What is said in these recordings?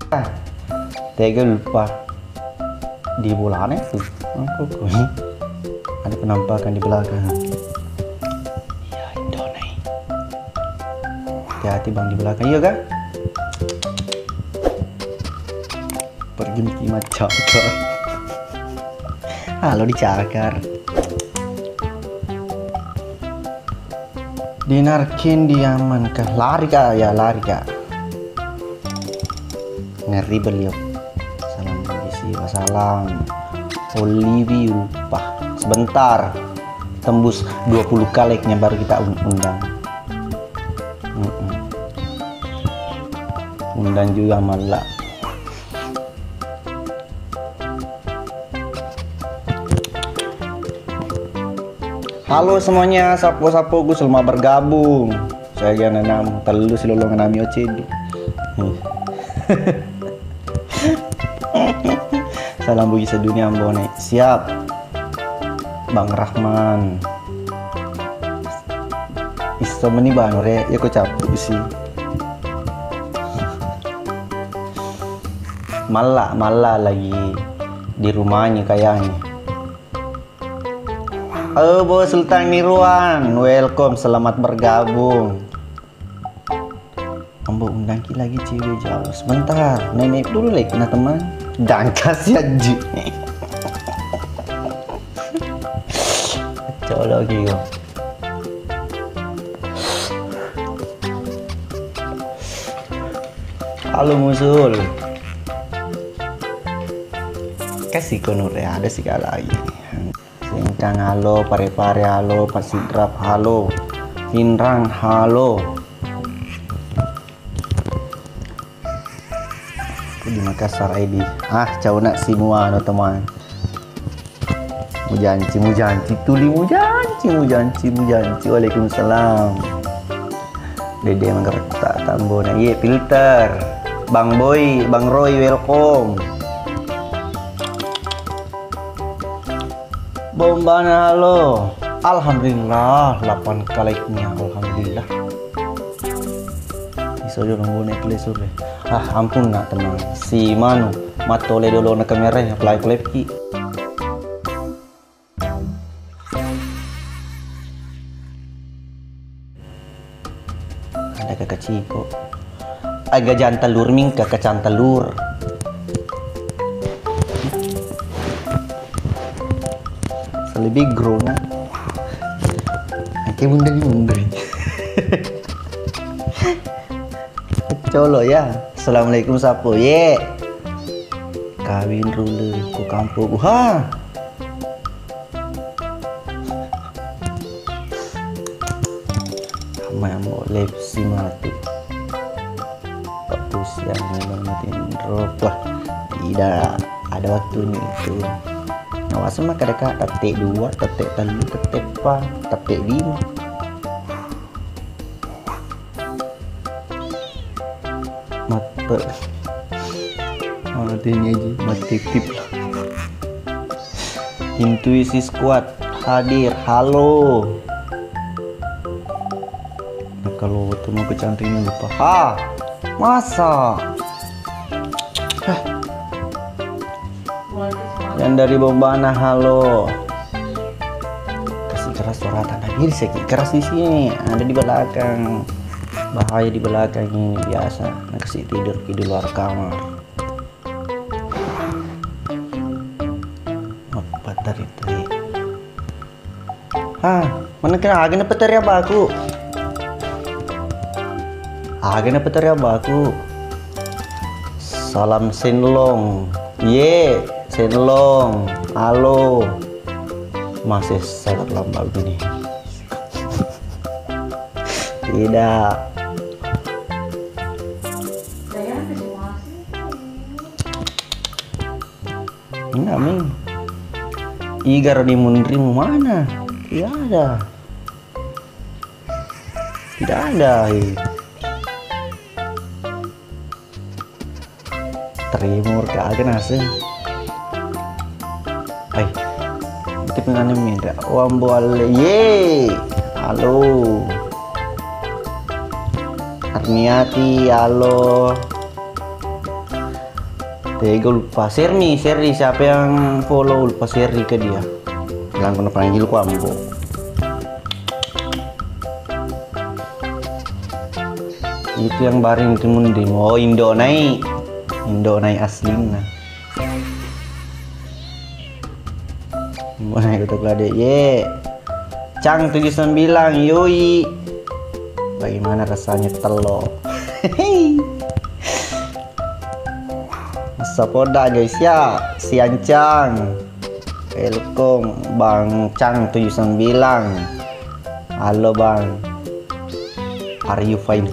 Tega lupa di bulan itu aku ada penampakan di belakang. Ya Indonai, hati-hati bang di belakang. Iya kan? Pergi kimat cakar. Halo dicakar. Dinarkin diamankan. Lari kak ya, lari kak. Ngeri beliau. Salam bagi wassalam. Olivi lupa. Sebentar. Tembus 20 kali baru kita undang. Undang juga malah. Halo semuanya, sapo-sapo gue selama bergabung. Saya gana namu, telu silolongan nami OCD. Salam bagi sedunia ambone. Siap Bang Rahman. Iso meni bang re, ya kok capek sih. Malah lagi di rumahnya kayaknya. Halo Bos Sultan Nirwan, welcome, selamat bergabung. Ambo undang lagi cewek jauh. Sebentar, nenek dulu like kena teman. Dangkas ya ji. Coba lagi kok. Halo Musul. Kasih konur ya, ada sih lagi. Singkang halo, pare-pare halo, Pasidrap halo, Pinrang halo. Di Makassar ID. Cau nak semua no teman. Mujanci tuli mujanci. Waalaikumsalam. Dede menggertak tambona. Iya filter. Bang Boy, Bang Roy welcome. Bombana halo. Alhamdulillah 8 kali-nya alhamdulillah. Iso yo bonek lesur. Ampun nak teman. Si Manu matole dulu na kamera apply ki. Ada kakak Ciko. Agak jantelur mingka kacan telur. Lebih grona. Oke mundur. Colo ya. Assalamualaikum sapo ye. Kawin rule ku kampung. Mau lepsi mati. Fokus yang mematiin drop lah. Tidak ada waktunya itu. Awas mah kadang tetek 2, tetek 3, tetek 4, tetek 5. Matinya aja mati tip lah. Intuisi Squad hadir, halo. Nah, kalau tuh mau kecantiknya lupa. Masa yang dari Bombana halo. Kasih keras suara tanda diri seki keras di sini, ada di belakang. Bahaya di belakang ini biasa. Kasih tidur di luar kamar. Apa tadi? Mana kena agak peter ya baku. Agak peter ya baku. Salam Sinlong. Ye, Sinlong. Halo. Masih sangat lama begini. Tidak. Enggak, Ming. Igar di mundrimu mana? Tidak ada. Tidak ada. Trimur kagak nasi. Itu pengen minta. Wamboal ye. Halo. Arniati, halo. Tega lupa. Serni siapa yang follow lupa Serni ke dia. Jangan pernah panggil ku Ambo. Itu yang baring timun. Oh Indo naik aslinya. Mau naik untuk lade ye. Cang 79 yoi. Bagaimana rasanya telur? Sapoda guys ya, si Ancang. Welcome Bang Cang 79. Halo Bang. Are you fine?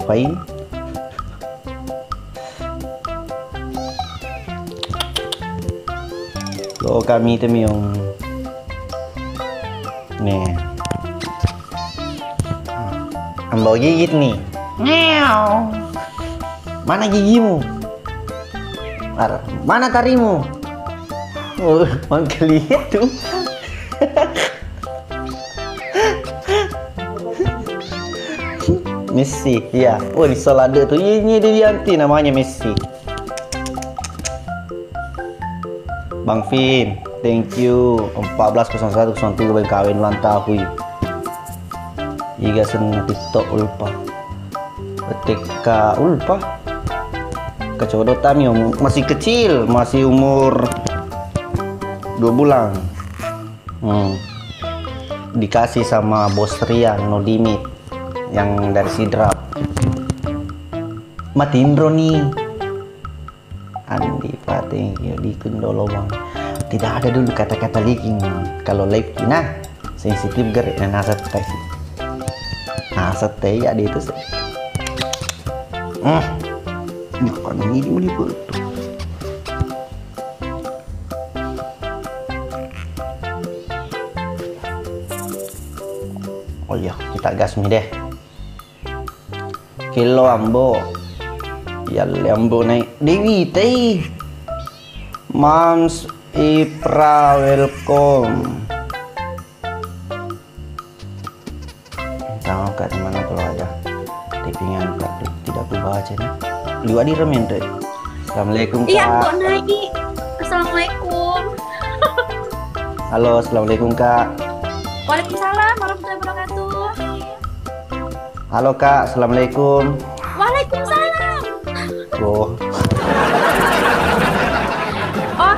Lo kami temiong. Nih. Ambil gigit nih. Meow. Mana gigimu? Mana tarimu? Oh, lihat tuh. Messi, ya. Oh, di salade tuh. Ini Dianti namanya Messi. Bang Vin, thank you. 140107 kawin ulang tahun. Iga sen TikTok ulpa. TK ulpa. Kecodotan yang masih kecil, masih umur 2 bulan. Dikasih sama Bos Rian No Limit yang dari Sidrap. Matindro nih. Andi Fatih di Kendolo Bang. Tidak ada dulu kata-kata leaking kalau live nah sensitif gerak dan asat teh. Asat teh ya itu sih. Bukan ini betul. Oh iya, kita gas mi deh. Kilo Ambo. Ya Ambo naik. Dewi teh. Mams Ipra welcome. Tahu kat mana kalau ada tipingan tidak berubah aja nih. Liwat di remen deh. Assalamualaikum Kak. Iya, Mbok Nai. Assalamualaikum. Halo, assalamualaikum Kak. Waalaikumsalam warahmatullahi wabarakatuh. Halo Kak, assalamualaikum. Waalaikumsalam. Oh.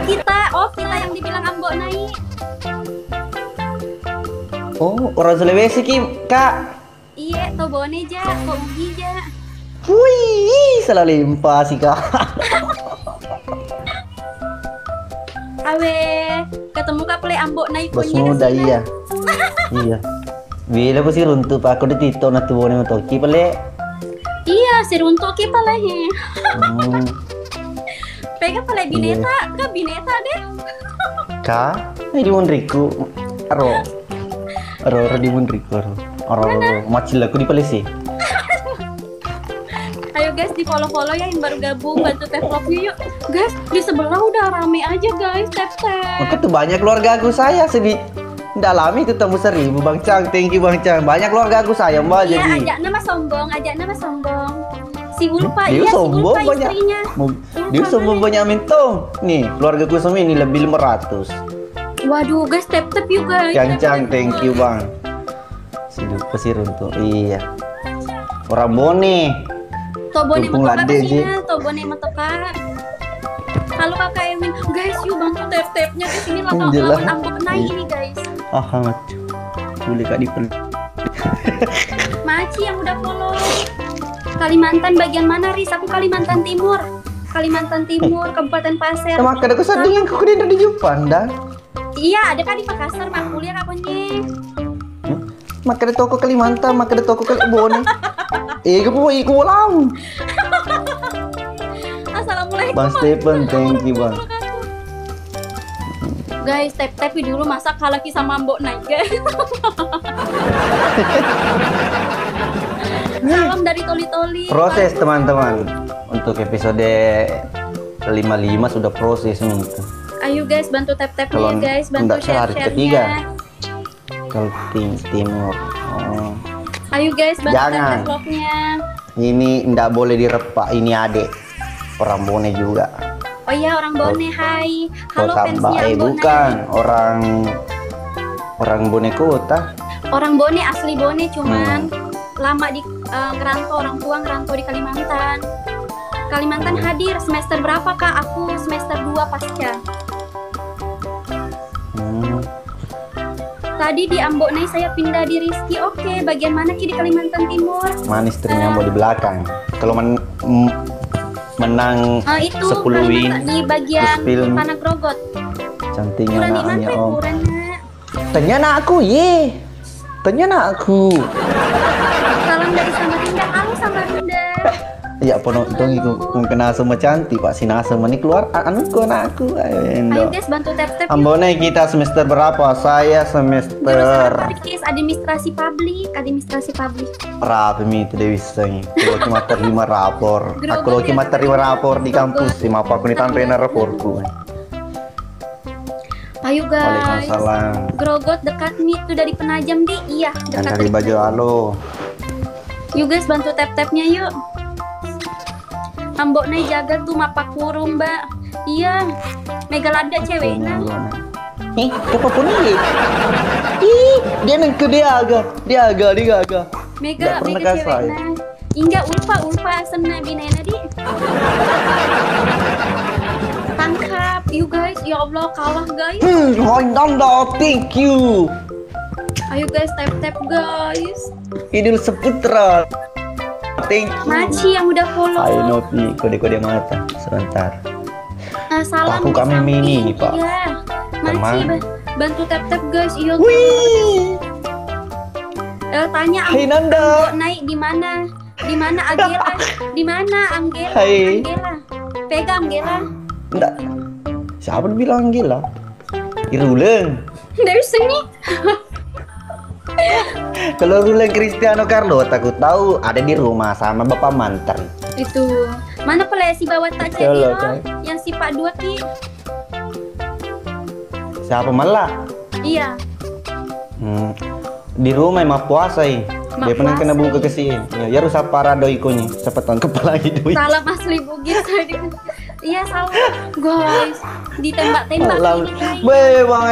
kita yang dibilang Mbok Nai. Oh, orang Sulawesi Kak. Iya, tobone ja, kok ugi ja. Wih, salah limpah sih Kak. Awe, ketemu Kak Play Mbok Nai Bos muda iya. Iya. Bila aku sih runtuh Pak, aku ditito na tuwo ni toki pale. Iya, si runtuh ki pala he. Pega pala bineta, ka bineta deh. Kak, ini di Munriku. Aro di Munriku. Aro macil aku di pale sih. Ayo guys, di follow ya yang baru gabung, bantu tap vlog yuk. Guys, di sebelah udah rame aja guys, tap. Maka tuh banyak keluarga aku saya sedih. Dalami ketemu 1000 Bang Cang, thank you Bang Cang. Banyak keluarga aku saya Mbak iya, jadi. ajak nama sombong. Si Ulfa Dia iya, sombong si Ulfa banyak. istrinya. Dia sombong banyak mentong. Nih, keluarga ku semua ini lebih 500. Waduh, guys, tap yuk guys. Cang, thank you Bang. Sidup pesir untuk iya. Orang bone. Tobone Tumpung matoka lade, Ji. pastinya, tobone matoka. Halo Kakak Ewin, guys, yuk bantu tap-tapnya di sini lawan Mbok Nai ini guys. Amat. Boleh Kak dipel. Maci yang udah follow. Kalimantan bagian mana, Riz? Aku Kalimantan Timur. Kabupaten Pasir. Sama kada aku sading yang aku di Jepang dan. Iya, ada kan di Makassar, Mak kuliah kapannya. Maka ada toko Kalimantan, maka ada toko Kalibone. Gue mau ulang. Assalamualaikum. Bang Stephen, thank you Bang. Guys, tap dulu masak halaki sama Mbok Nai guys. Salam dari Toli-Toli. Proses teman-teman. Untuk episode 55 sudah proses nih. Ayo guys, bantu tap-tapnya guys, bantu hari share-nya. ketiga. Kalau timur. Oh. Ayo guys, bantu Jangan. tap-vlognya. Ini ndak boleh direpak, ini adek. Orang bone juga. Oh iya, orang Bone, hai. Halo Tambah fansnya Ambonai. bukan orang Bone kota. Orang Bone, asli Bone, cuman lama di ngerantau, orang tua ngerantau di Kalimantan. Kalimantan hadir semester berapa Kak? Aku semester 2 pasca. Tadi di Ambonai saya pindah di Rizky. Oke, bagian mana Ki di Kalimantan Timur? Manis istrinya mau di belakang. Kalau menang Itu 10 win Kalimantan di bagian film. Tanah Grogot. cantiknya Kurang di anaknya mana om. kurangnya? Tanya nak aku ye. Tanya nak aku. Salam dari Samarinda. Halo Samarinda. Ya penonton itu kena sama cantik Pak Sina sama ini keluar anakku. Ayo guys, bantu tap-tap. Ambonai kita semester berapa? Saya Jurusan semester apa guys? Administrasi publik. berapa mi itu Dewi Sengi. Kalau cuma terima rapor. Grogot Aku ya, cuma terima rapor di Grogot. kampus. Lima apa aku ditandain raporku. Ayo guys. Waalaikumsalam. Grogot dekat nih tuh dari Penajam deh. Iya, Dan dekat. dari baju halo. Yuk guys, bantu tap-tapnya yuk. Ambok nih jaga tuh mapak kurung, Mbak. Iya. Megalada ceweknya. Apa pun ini? Dia nengke dia agak. Mega Nggak pernah mega kasar. ceweknya. Hingga ulpa senna binena di. Tangkap, yuk guys. Ya Allah, kalah guys. Nanda, thank you. Ayo guys, tap-tap guys. Idul Seputra. Thank you. Maci yang udah follow. Hai Novi, kode-kode mata. Sebentar. Salam Aku di kami samping. mini nih, Pak. Iya. Maci, Teman. bantu tap-tap guys. Iya. Wih. Tanya Hai Nanda. Ambok naik di mana? Di mana Angela? Di mana Angela? Hai. Angela. Pegang Angela. Enggak. Siapa bilang gila? Iruleng. Dari sini. Kalau Ruleng Cristiano Carlo, aku tahu ada di rumah sama Bapak Mantan. Itu. Mana pula si bawa tak Betul, cedera? kan? Yang si Pak Dua Ki. Siapa malah? Iya. Di rumah emang puasa ini. Mak Dia pernah kena puasa, buka ke sini. Ya harus apa doi konya. Sepetan kepala doi. Salah asli Bugis tadi. Iya salah. Guys, ditembak-tembak Alam. ini guys. Bang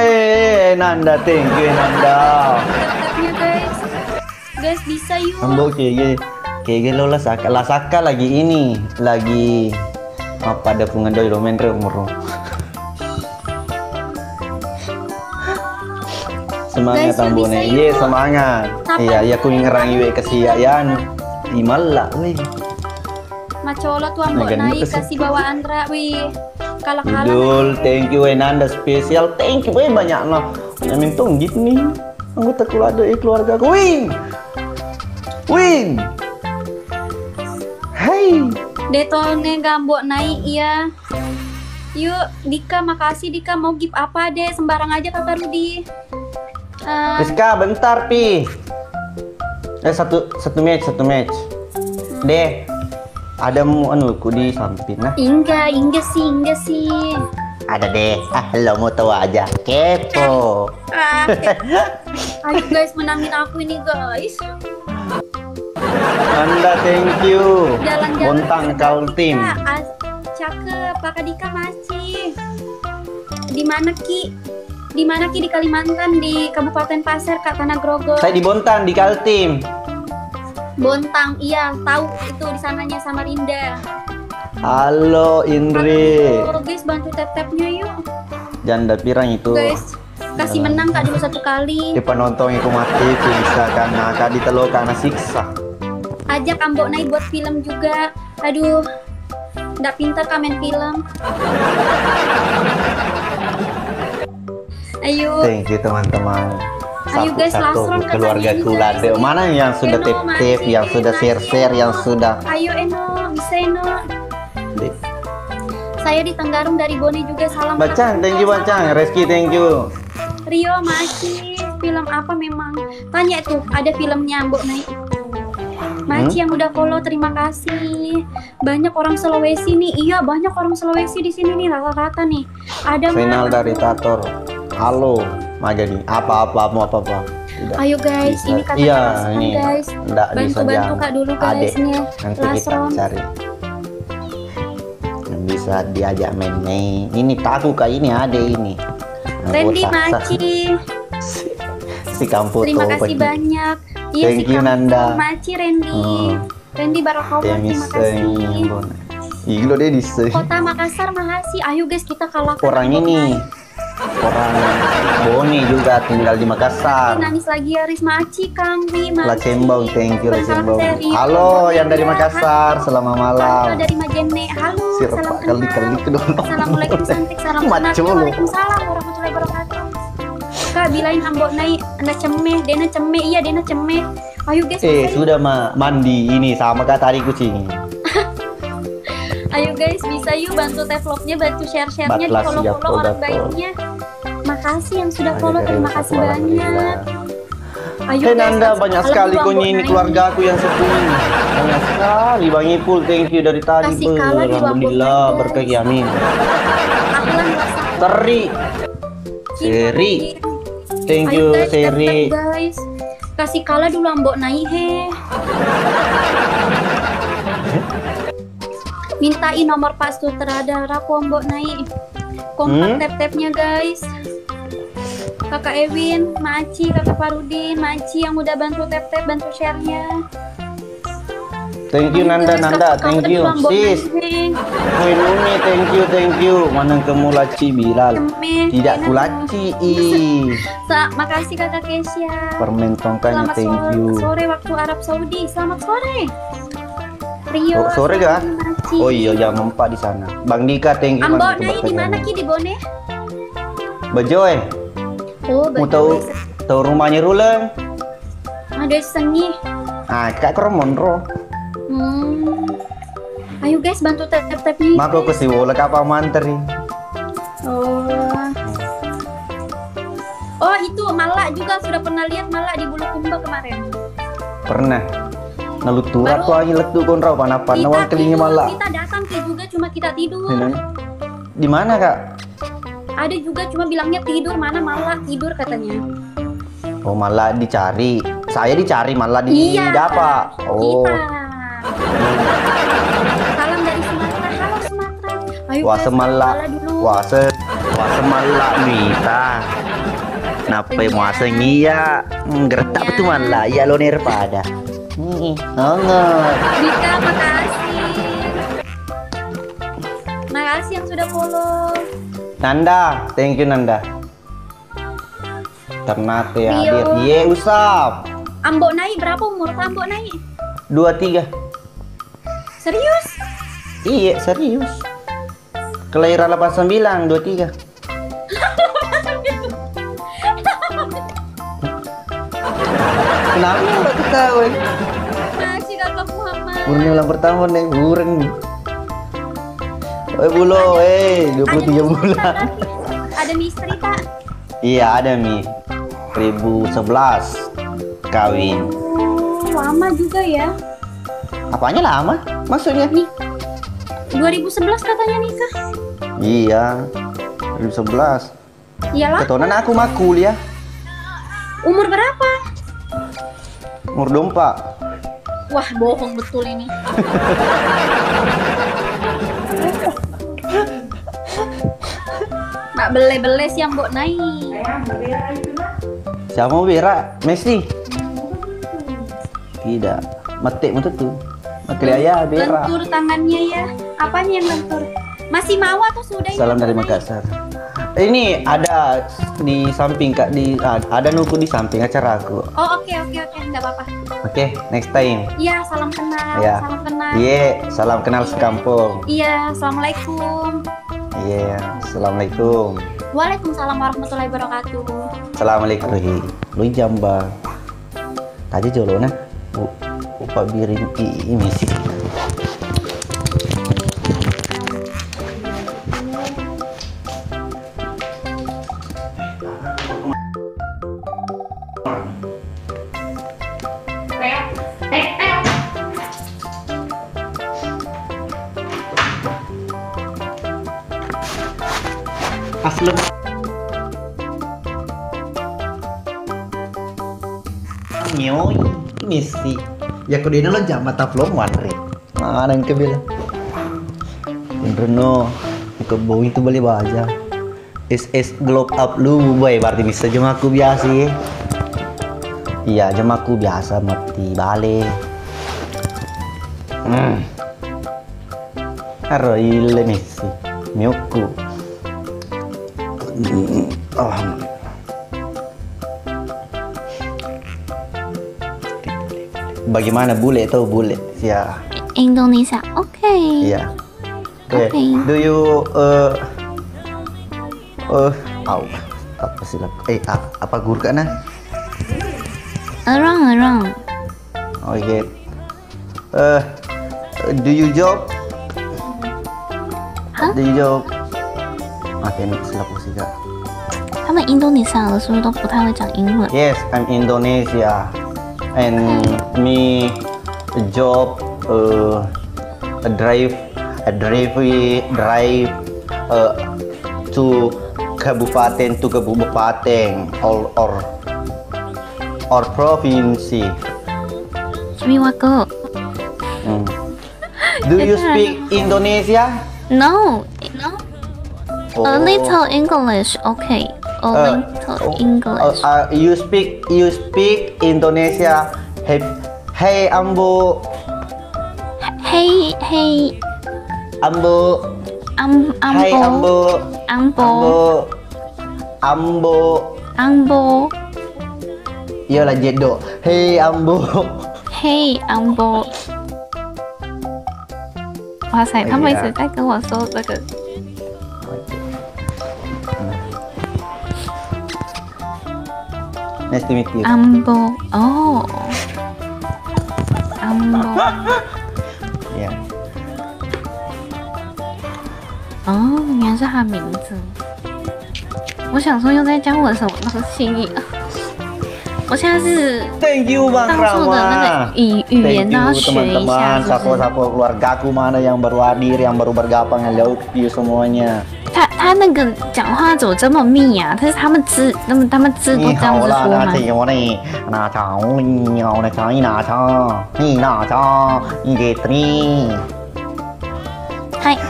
Nanda, thank you Nanda. Tap-tapnya guys. Guys bisa yuk. Ambo kege lo lah saka lagi ini lagi apa ada pungan doi lo main umur. Semangat Guys, Ambo bisa nih. yuk. Ye semangat. Apa? Iya, aku ngerang iwe kesiayan. Imalla, weh. Macolo tuh Ambok Nah, naik ganti ke kasih bawa Andra. Wih. Kalah-kalah. Idul, thank you Nanda spesial, thank you banyak no. Nyamin tunggit nih. Anggota keluarga aku. Win. Hai. Detone gambok naik ya. Yuk Dika, makasih Dika. Mau gift apa deh? Sembarang aja Kakak Rudi. Rizka, bentar pi. Satu match. Deh. Ada mu ku di samping nah. Enggak sih. Ada deh. Lo mau tahu aja. Kepo. Ayo guys, menangin aku ini guys. Anda thank you. Jalan-jalan. Bontang kau tim. Cakep, Kakak Dika masih. Di mana Ki? Di mana Ki di Kalimantan, di Kabupaten Pasir, Kak Tanah Grogol. Saya di Bontang di Kaltim. Bontang, iya, tahu itu di sananya Samarinda. Halo Indri. Halo guys, bantu tap-tapnya yuk. Janda pirang itu. Guys, kasih menang Kak dulu 1 kali. Di penonton itu mati bisa karena kak ditelo karena siksa. Ajak Ambok naik buat film juga. Aduh, nggak pintar kamen film. Ayo. Thank you teman-teman. Ayo guys, Lasron katanya keluargaku ini, lade. guys. Mana yang sudah Eno, tip-tip, masih, yang sudah masih, share-share, yang Eno. sudah. Ayo Eno, bisa Eno. Deh. Saya di Tenggarong dari Bone juga, salam. Bacang, thank you Salam. Bacang. Reski, thank you. Rio masih film apa memang? Tanya tuh, ada filmnya Ambok naik. Maci yang udah follow, terima kasih. Banyak orang Sulawesi nih. Iya, banyak orang Sulawesi di sini nih, rata-rata nih. Ada Final Mas. dari Tator. Halo, Magadi. Apa-apa, mau apa-apa. Tidak. Ayo guys, Bisa. ini kata Iya, Lasron ini. guys. Enggak bisa Bantu-bantu jangan. Kak dulu guys Adek. nih. Nanti kita Lasron. cari. bisa diajak main nih. Ini tahu kak ini ada ini. Randy Anggota Maci, si kampung terima tuh, kasih pergi. banyak. Iya Thank si you, kampung Nanda. Maci Randy. Randy Barakobar, terima kasih. Ih, lo dia dise. Kota Makassar, makasih. Ayo guys, kita kalahkan Orang Ambon ini, Night. orang Boni juga tinggal di Makassar. Nangis lagi ya Risma Aci, Kang Wi, Maci. Lacembong, thank you Lacembong. Seri. Halo yang dari Makassar, selamat Halo malam. dari Majene. Halo, Sirup salam kali kenal. kedua. Assalamualaikum cantik, salam kenal. Maco lu. Waalaikumsalam warahmatullahi wabarakatuh. Kak bilain Ambon Night, Anda cemeh, Dena cemeh, iya Dena cemeh. Ayo guys, bisa yuk. Sudah mandi ini sama kak tadi kucing. Ayo guys, bisa yuk bantu vlognya, bantu share-share-nya, di Batlas, follow-follow Japo, orang Dato. baiknya. Makasih yang sudah Ayo, follow, dari terima satu kasih orang, banyak. alhamdulillah. Ayo Nanda banyak salam sekali dulu kau Ambon ini Night. keluarga aku yang sepuluh. Banyak sekali Bang Ipul, thank you dari tadi. Kasih kalah di Ambon Alhamdulillah Night, berkah guys. amin. Aklan merasa Teri, Seri, thank Ayo you guys, Seri. tetep, guys. Kasih kalah dulu Ambon Night he. Mintain nomor Pak Sutradara Ambon Night. Kompak tap-tapnya guys. Kakak Ewin, Maci, Kakak Farudin, Maci yang udah bantu tap-tap, bantu share-nya. Thank you Ayo Nanda, guys, Nanda, kasih thank kalah you. dulu Ambon Sis, Night. Win Uni, thank you. Mana kamu laci Bilal? Cemeh, Tidak enak. kulaci, ih. Makasih Kakak Kesya. Permen tongkanya, Selamat thank you. sore waktu Arab Saudi. Selamat sore. Rio. Oh, sore kah? Maci. Oh iya, jam 4 di sana. Bang Dika, thank you. Ambon Bang Dika, Night di mana Ki, di Bone? Bejoy, Oh, mau tahu rumahnya Rulen? Ada sengih. Ah, Kak Kromon ro. Ayo guys, bantu tap-tap nih. Mako ke si wola kapal manteri. Oh. Oh, itu Malak juga sudah pernah lihat Malak di Bulukumba kemarin. Pernah. Nalutu Baru- aku aja letu kon ro panapan Kita nawang kelingnya tidur, malah. kita datang Ki juga cuma kita tidur. Di mana Kak? Ada juga cuma bilangnya tidur, mana Malak tidur katanya. Oh malah dicari. Saya dicari malah Iya. didapat. Oh. Kita. Salam dari Sumatera. Halo Sumatera. Ayo Wah guys, semala. Malak dulu. Wah semala Mita. Napa mau sengia? Gertak Iya. tu malah ya lo pada. Hangat. Dika, makasih. Makasih yang sudah follow. Nanda, thank you Nanda. Ternate Rio. hadir. Ye usap. Ambok naik berapa umur Ambok naik? 23. Serius? Iya serius. Kelahiran 89, 23. Kenapa mbak ketawa? Makasih kakak Muhammad. Murni ulang pertama nih, buren. Bulo, 23 bulan. Ada misteri tak? Iya ada Mi. 2011 kawin. Lama juga ya. Apanya lama? Maksudnya? Nih, 2011 katanya nikah. Iya. 2011. Iyalah. Ketonan aku mah kuliah. Umur berapa? Umur 24. Wah, bohong betul ini. Mbak bele-bele sih yang mbok naik. Siapa mau Bera? Messi? Tidak. Metik untuk tuh. Metik ayah Bera. Lentur tangannya ya. Apanya yang lentur? Masih mau atau sudah? ini Salam dari mbok naik? Makassar. Ini ada di samping Kak ada nuku di samping acara aku. Oh, oke, enggak apa-apa. Oke, next time. Iya, salam kenal, Ya. salam kenal. Iya, salam kenal sekampung. Iya, assalamualaikum. Iya, assalamualaikum. Waalaikumsalam warahmatullahi wabarakatuh. Assalamualaikum. Lu jamba. Tadi jolona. Upa biring ini sih. Aslem. Nyoy, ini sih. Ya kau dina lo jam mata belum wanre. Mana yang kebila? Bruno, ikut bau itu boleh baca. SS globe up lu boy, berarti bisa jemaku biasa ya. Iya, jemaku biasa mati balik. Aroile Messi, miuku. Oh. Bagaimana bule itu bule? Ya. Indonesia, oke. Iya. Oke. Oke. Do you apa sih apa gurkana? Around. Oke. Do you job? Hah? Do you job? Oke, ini selaku sih kak. 他们印度尼西亚的是不是都不太会讲英文？ Yes, I'm Indonesia, and me job drive to kabupaten or provinsi. 什么歌 Do you speak Indonesia? ？No, Oh. a little English, okay. A little English. You speak Indonesia. Hey ambo Hey, ambo. Hai ambo. Ambo. Iyalah jedo. Hey ambo. Hey, Ambo。哇塞，他们一直在跟我说这个。 Nice to meet you. Ambo，哦，Ambo， Yeah. 哦，原来是他名字。我想说又在教我什么东西？我现在是 Thank you Bang 到处的那 Rama. 个语言都要学一下， teman-teman, 是不是？ sapo-sapo keluargaku mana yang baru hadir, yang baru bergabung, hello you semuanya. 他那个讲话怎么这么密啊？但是他们字都这样子说吗？ ni, na chao ni, na chao ni na chao, ni gitu ni.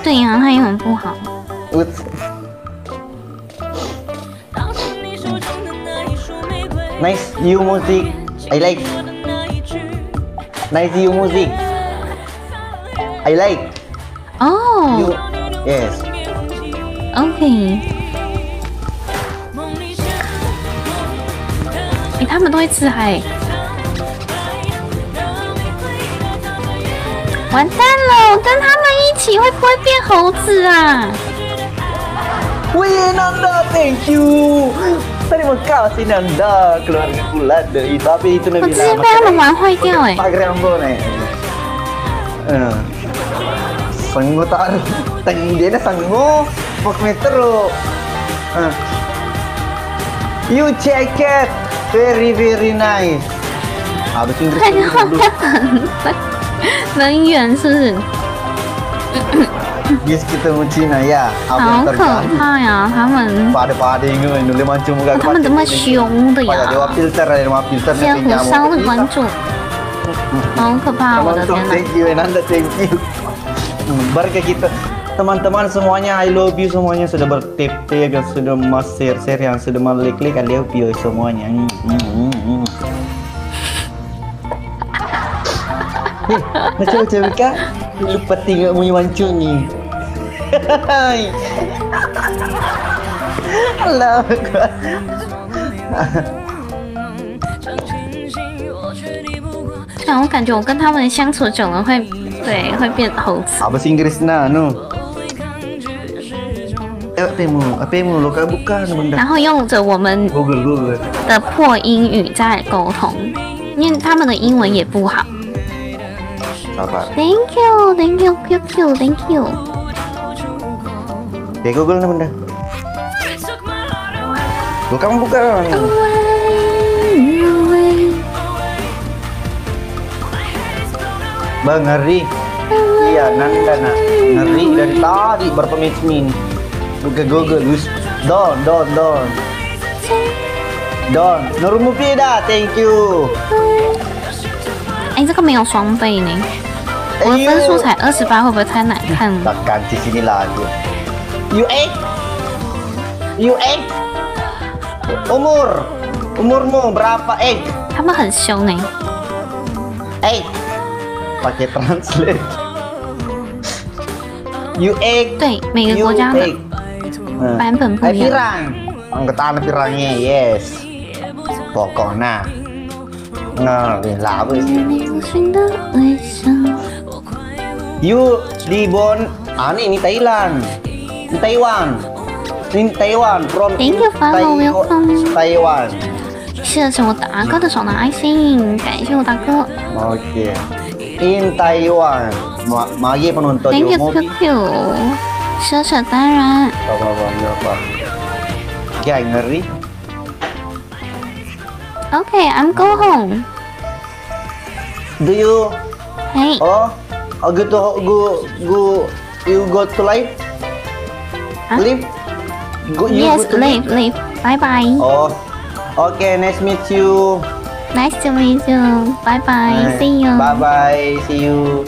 对呀、他英文不好。 Nice you music, I like. Nice you music, I like. You, 哦 yes. ，OK。他们都会自嗨。完蛋了，我跟他们一起会不会变猴子啊？ Wih Nanda, thank you. Terima kasih Nanda, keluarga bulan dari tapi itu 我 nabi 直接被他们玩坏掉哎、 Pagar yang boleh. Sanggo taruh, tinggi na sanggo, 4 meter lo. You check it, very nice. Habis Inggris 看到 dulu. 很远是不是？ Yes kita mau Cina ya. 好 Apa 可怕呀！他们 Pada ini nulis macam muka. 他们怎么凶的 Pada 呀？ dewa filter, dewa filter 谢谢火烧的关注，好可怕！我的天哪！ Thank you Nanda, thank you. Barca kita teman-teman semuanya, I love you semuanya sudah bertip-tip yang sudah mas share yang sudah mengklik, I love you semuanya. Macam-macam kak, lupa tinggal punya mancung ni. Allah Akbar. 对啊，我感觉我跟他们相处久了会变猴子。 Apa sih Inggris na no? Apa mu lo kau bukan benda. 然后用着我们 Google. 的破英语在沟通，因为他们的英文也不好。 Sabar. Thank you, QQ, thank you. Ya Google na benda. Lo kamu bukan. Bang ngeri. Iya Nanda nak ngeri dari tadi berpemikiran. Buka Google. Don. Norumu pida, thank you. 哎，这个没有双倍呢。我的分数才28，会不会太难看了？ Tekan di sini lagi. You egg. Umurmu berapa egg? 他们很凶哎、 Egg. Pakai translate. You egg. 对，每个 You 国家的 egg. 版本不 Eh 一样。 pirang. Angkatan pirangnya, yes. Pokoknya. Nah, lama sih. 微笑。 You di ini Thailand. Di Taiwan. In Taiwan from Thank you, follow, welcome. Taiwan. 谢谢我大哥的手拿爱心，感谢我大哥。 Oke. In Taiwan. Magi penonton Thank you, Yomobi. QQ。奢侈当然。 Apa? Kayak ngeri. Okay, I'm go home. Do you? Hey, Oh, you go to live? Huh? Live? You yes, go to leave. Bye bye. Oh, okay. Nice meet you. Nice to meet you. Bye bye. See you. Bye bye. See you.